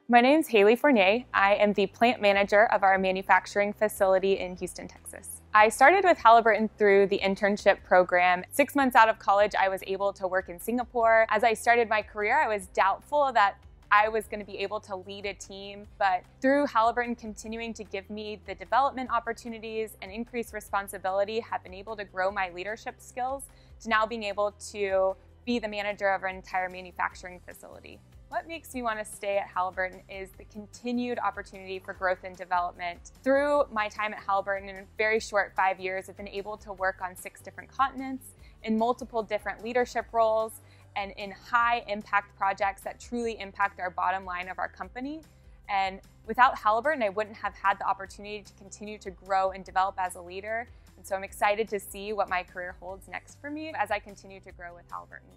My name's Haley Fournier. I am the plant manager of our manufacturing facility in Houston, Texas. I started with Halliburton through the internship program. 6 months out of college, I was able to work in Singapore. As I started my career, I was doubtful that I was going to be able to lead a team, but through Halliburton continuing to give me the development opportunities and increased responsibility, have been able to grow my leadership skills to now being able to be the manager of our entire manufacturing facility. What makes me want to stay at Halliburton is the continued opportunity for growth and development. Through my time at Halliburton, in a very short 5 years, I've been able to work on 6 different continents, in multiple different leadership roles, and in high impact projects that truly impact our bottom line of our company. And without Halliburton, I wouldn't have had the opportunity to continue to grow and develop as a leader. And so I'm excited to see what my career holds next for me as I continue to grow with Halliburton.